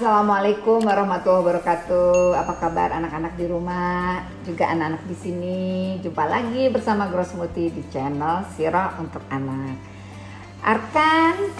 Assalamualaikum warahmatullahi wabarakatuh. Apa kabar anak-anak di rumah, juga anak-anak di sini? Jumpa lagi bersama Gros Muti di channel Sirah untuk Anak. Arkan,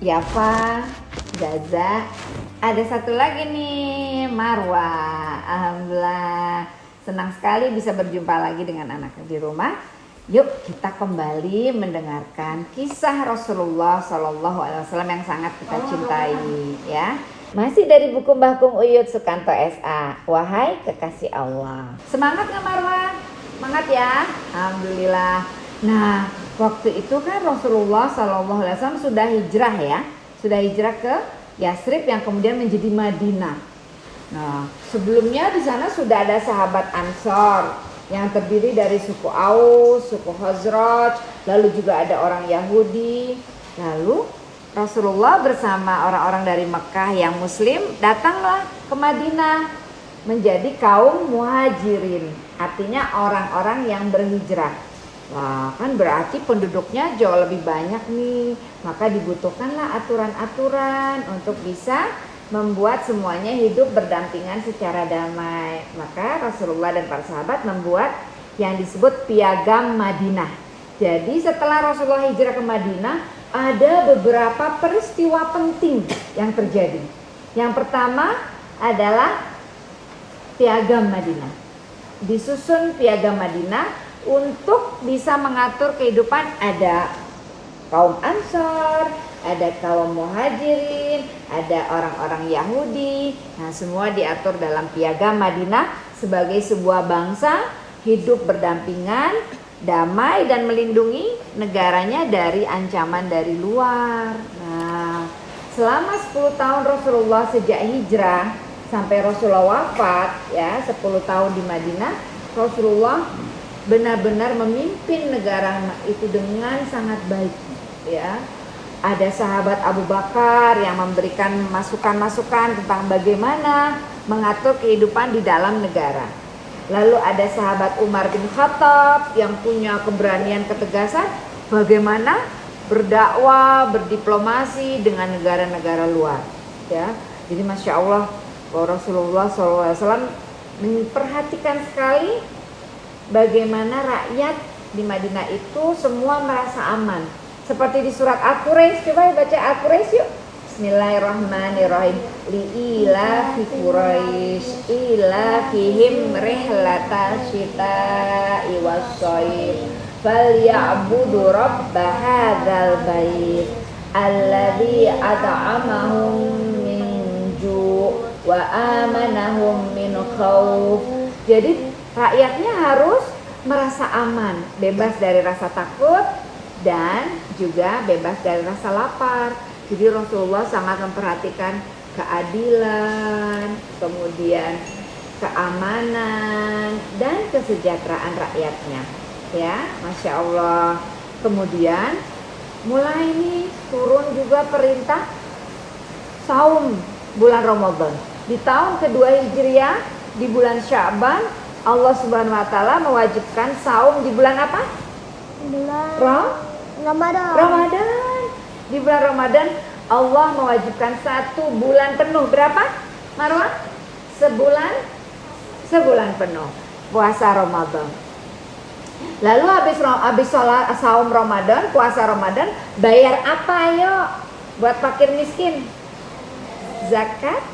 Yafa, Gaza, ada satu lagi nih, Marwa. Alhamdulillah, senang sekali bisa berjumpa lagi dengan anak di rumah. Yuk kita kembali mendengarkan kisah Rasulullah SAW yang sangat kita cintai ya. Masih dari buku Mbah Kung Uyut Sukanto SA. Wahai kekasih Allah. Semangat nggak Marwa? Semangat ya. Alhamdulillah. Nah waktu itu kan Rasulullah SAW sudah hijrah ya. Sudah hijrah ke Yasrib yang kemudian menjadi Madinah. Nah sebelumnya di sana sudah ada sahabat Ansor yang terdiri dari suku Aus, suku Khazraj, lalu juga ada orang Yahudi. Lalu Rasulullah bersama orang-orang dari Mekah yang muslim datanglah ke Madinah menjadi kaum muhajirin, artinya orang-orang yang berhijrah. Wah, kan berarti penduduknya jauh lebih banyak nih, maka dibutuhkanlah aturan-aturan untuk bisa membuat semuanya hidup berdampingan secara damai. Maka Rasulullah dan para sahabat membuat yang disebut Piagam Madinah. Jadi setelah Rasulullah hijrah ke Madinah, ada beberapa peristiwa penting yang terjadi. Yang pertama adalah Piagam Madinah. Disusun Piagam Madinah untuk bisa mengatur kehidupan, ada kaum Ansor, ada kaum muhajirin, ada orang-orang Yahudi. Nah semua diatur dalam Piagam Madinah sebagai sebuah bangsa hidup berdampingan, damai dan melindungi negaranya dari ancaman dari luar. Nah selama 10 tahun Rasulullah sejak hijrah sampai Rasulullah wafat ya, 10 tahun di Madinah, Rasulullah benar-benar memimpin negara itu dengan sangat baik ya. Ada sahabat Abu Bakar yang memberikan masukan-masukan tentang bagaimana mengatur kehidupan di dalam negara. Lalu ada sahabat Umar bin Khattab yang punya keberanian, ketegasan bagaimana berdakwah, berdiplomasi dengan negara-negara luar ya. Jadi Masya Allah, Rasulullah SAW memperhatikan sekali bagaimana rakyat di Madinah itu semua merasa aman. Seperti di surat Al-Quraisy, coba baca Al-Quraisy yuk. Bismillahirrahmanirrahim. Li'ila fi Quraisy ila fihim rihlata syita'i was-shayf falyabudu rabb hadzal bait alladzi at'amahum min ju' wa amanahum min khauf. Jadi rakyatnya harus merasa aman, bebas dari rasa takut dan juga bebas dari rasa lapar. Jadi Rasulullah sangat memperhatikan keadilan, kemudian keamanan dan kesejahteraan rakyatnya. Ya, Masya Allah. Kemudian mulai ini turun juga perintah saum bulan Ramadan. Di tahun kedua Hijriah, di bulan Sya'ban, Allah Subhanahu wa taala mewajibkan saum di bulan apa? Bulan Ramadan. Di bulan Ramadan Allah mewajibkan 1 bulan penuh. Berapa Marwah? Sebulan penuh puasa Ramadan. Lalu habis sholat saum Ramadan, puasa Ramadan, bayar apa ayo buat fakir miskin? Zakat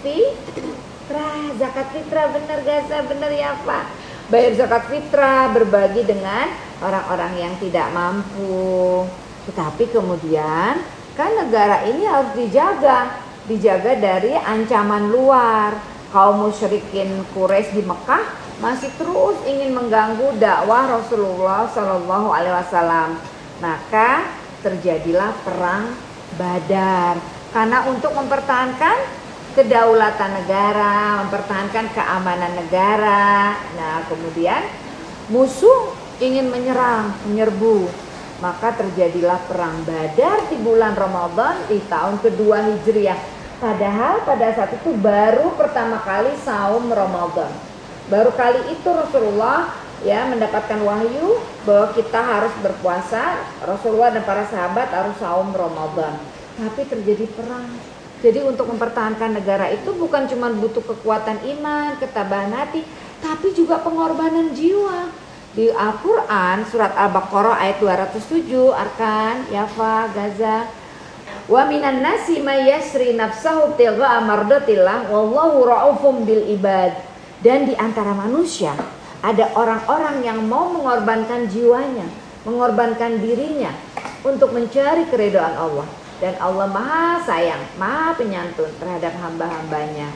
fitrah. Zakat fitrah, bener Gaza, bener ya Pak. Bayar zakat fitrah, berbagi dengan orang-orang yang tidak mampu. Tetapi kemudian kan negara ini harus dijaga dari ancaman luar. Kaum musyrikin Quraisy di Mekah masih terus ingin mengganggu dakwah Rasulullah SAW. Maka terjadilah perang Badar. Karena untuk mempertahankan kedaulatan negara, mempertahankan keamanan negara. Nah, kemudian musuh ingin menyerbu. Maka terjadilah perang Badar di bulan Ramadan di tahun kedua Hijriah. Padahal pada saat itu baru pertama kali saum Ramadan. Baru kali itu Rasulullah ya mendapatkan wahyu bahwa kita harus berpuasa. Rasulullah dan para sahabat harus saum Ramadan. Tapi terjadi perang. Jadi untuk mempertahankan negara itu bukan cuma butuh kekuatan iman, ketabahan hati, tapi juga pengorbanan jiwa. Di Al-Quran surat Al-Baqarah ayat 207, Arkan, Yafa, Gaza, wa minan nasi may yasri nafsahu tigha'a mardatillah wallahu ra'ufum bil ibad. Dan di antara manusia ada orang-orang yang mau mengorbankan jiwanya, mengorbankan dirinya untuk mencari keridhaan Allah. Dan Allah maha sayang, maha penyantun terhadap hamba-hambanya.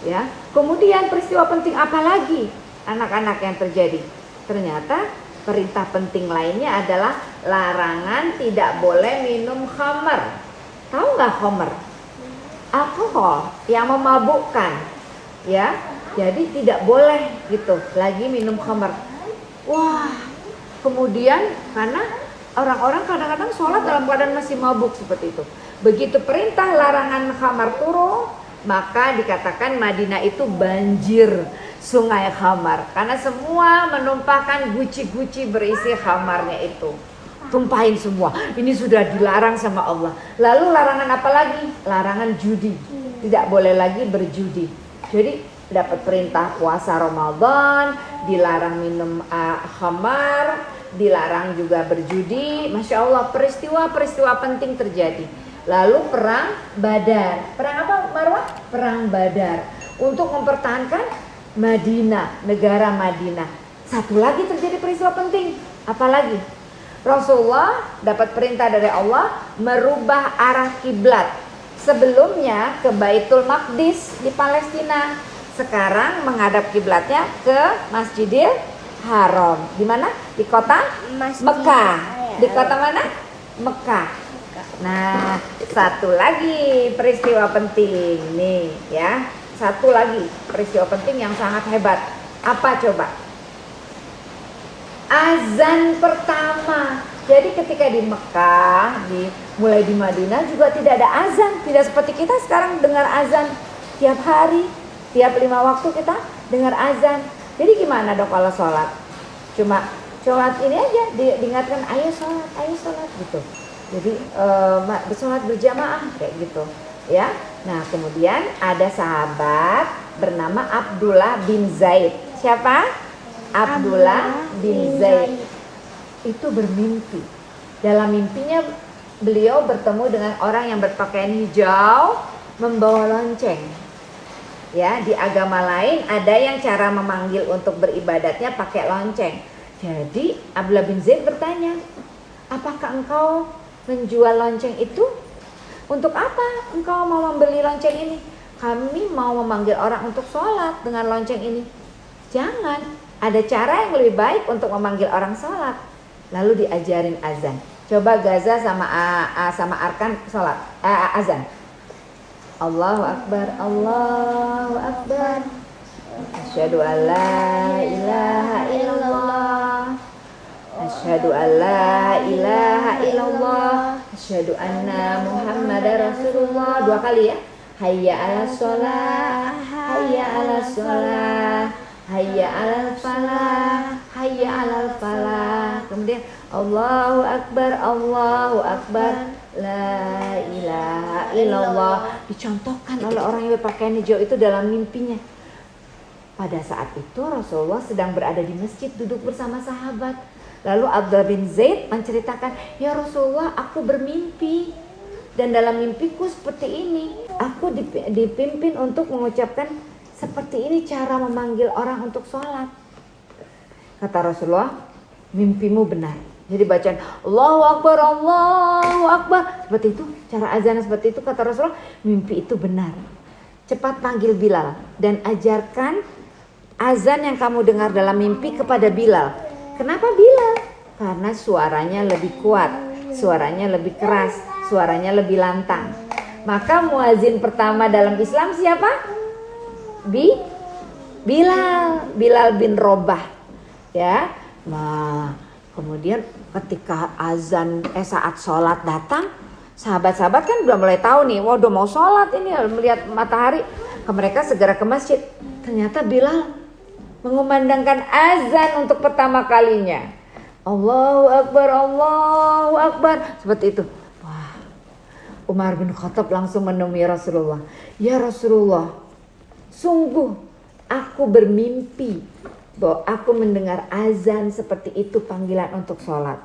Ya. Kemudian peristiwa penting apa lagi anak-anak yang terjadi? Ternyata perintah penting lainnya adalah larangan tidak boleh minum khamar. Tahu nggak khamar? Alkohol yang memabukkan. Ya, jadi tidak boleh gitu lagi minum khamar. Wah, kemudian karena orang-orang kadang-kadang sholat dalam keadaan masih mabuk seperti itu. Begitu perintah larangan khamar turun, maka dikatakan Madinah itu banjir sungai khamar. Karena semua menumpahkan guci-guci berisi khamarnya itu. Tumpahin semua. Ini sudah dilarang sama Allah. Lalu larangan apa lagi? Larangan judi. Tidak boleh lagi berjudi. Jadi dapat perintah puasa Ramadan, dilarang minum khamar, dilarang juga berjudi. Masya Allah, peristiwa-peristiwa penting terjadi. Lalu perang Badar. Perang apa, Marwah? Perang Badar untuk mempertahankan Madinah, negara Madinah. Satu lagi terjadi peristiwa penting. Apa lagi? Rasulullah dapat perintah dari Allah merubah arah kiblat. Sebelumnya ke Baitul Maqdis di Palestina. Sekarang menghadap kiblatnya ke Masjidil Haram. Di mana? Di kota Mekah. Di kota mana? Mekah. Nah, satu lagi peristiwa penting nih ya. Satu lagi peristiwa penting yang sangat hebat. Apa coba? Azan pertama. Jadi ketika di Mekah, mulai di Madinah juga tidak ada azan. Tidak seperti kita sekarang dengar azan tiap hari, tiap 5 waktu kita dengar azan. Jadi gimana dong kalau sholat? Cuma sholat ini aja diingatkan, ayo sholat gitu. Jadi sholat berjamaah kayak gitu ya. Nah kemudian ada sahabat bernama Abdullah bin Zaid. Siapa? Abdullah bin Zaid. Itu bermimpi. Dalam mimpinya beliau bertemu dengan orang yang berpakaian hijau membawa lonceng. Ya, di agama lain ada yang cara memanggil untuk beribadatnya pakai lonceng. Jadi Abdullah bin Zaid bertanya, apakah engkau menjual lonceng itu? Untuk apa engkau mau membeli lonceng ini? Kami mau memanggil orang untuk sholat dengan lonceng ini. Jangan, ada cara yang lebih baik untuk memanggil orang sholat. Lalu diajarin azan. Coba Gaza sama Arkan sholat, azan. Allahu Akbar, Allahu Akbar. Asyhadu an la ilaha illallah. Asyhadu an la ilaha illallah. Asyhadu anna Muhammadar Rasulullah. 2 kali ya. Hayya 'alas shalah, hayya 'alas shalah, hayya 'alal falah, hayya 'alal falah. Kemudian Allahu Akbar, Allahu Akbar, la ilaha illallah. Dicontohkan oleh orang yang berpakaian hijau itu dalam mimpinya. Pada saat itu Rasulullah sedang berada di masjid duduk bersama sahabat. Lalu Abdullah bin Zaid menceritakan, ya Rasulullah, aku bermimpi dan dalam mimpiku seperti ini. Aku dipimpin untuk mengucapkan seperti ini cara memanggil orang untuk sholat. Kata Rasulullah, mimpimu benar. Jadi bacaan Allahu Akbar, Allahu Akbar, seperti itu, cara azan seperti itu. Kata Rasulullah, mimpi itu benar. Cepat panggil Bilal dan ajarkan azan yang kamu dengar dalam mimpi kepada Bilal. Kenapa Bilal? Karena suaranya lebih kuat, suaranya lebih keras, suaranya lebih lantang. Maka muazin pertama dalam Islam siapa? Bilal bin Robah. Ya. Nah, kemudian ketika azan saat sholat datang, sahabat-sahabat kan udah mulai tahu nih, wah udah mau sholat ini, melihat matahari, mereka segera ke masjid. Ternyata Bilal mengumandangkan azan untuk pertama kalinya. Allahu Akbar, Allahu Akbar, seperti itu. Wah, Umar bin Khattab langsung menemui Rasulullah. Ya Rasulullah, sungguh aku bermimpi bahwa aku mendengar azan seperti itu, panggilan untuk sholat.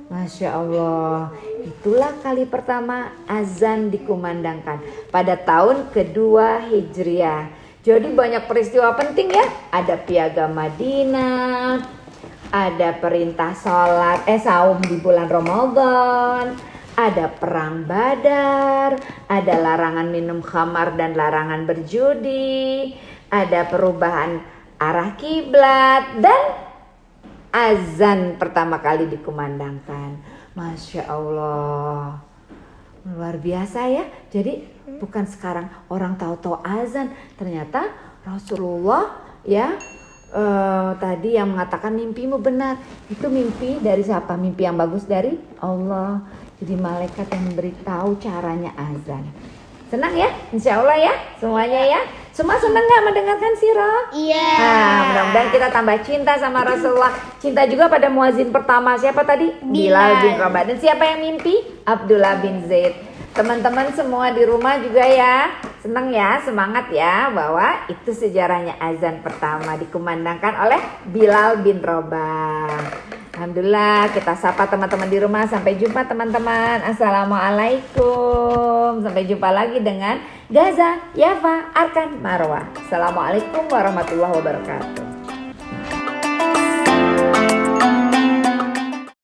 Masya Allah, itulah kali pertama azan dikumandangkan pada tahun kedua Hijriah. Jadi banyak peristiwa penting ya. Ada piagam Madinah, ada perintah saum di bulan Ramadan, ada perang Badar, ada larangan minum khamar dan larangan berjudi, ada perubahan arah kiblat, dan azan pertama kali dikumandangkan. Masya Allah, luar biasa ya. Jadi bukan sekarang orang tahu-tahu azan, ternyata Rasulullah ya tadi yang mengatakan mimpimu benar. Itu mimpi dari siapa? Mimpi yang bagus dari Allah. Jadi malaikat yang memberitahu caranya azan. Senang ya? Insya Allah ya semuanya ya. Semua senang gak mendengarkan sirah? Iya. Nah, mudah-mudahan kita tambah cinta sama Rasulullah. Cinta juga pada muazin pertama. Siapa tadi? Bilal bin Rabah. Dan siapa yang mimpi? Abdullah bin Zaid. Teman-teman semua di rumah juga ya. Senang ya, semangat ya. Bahwa itu sejarahnya azan pertama dikumandangkan oleh Bilal bin Rabah. Alhamdulillah, kita sapa teman-teman di rumah. Sampai jumpa teman-teman. Assalamualaikum. Sampai jumpa lagi dengan Gaza, Yafa, Arkan, Marwa. Assalamualaikum warahmatullahi wabarakatuh.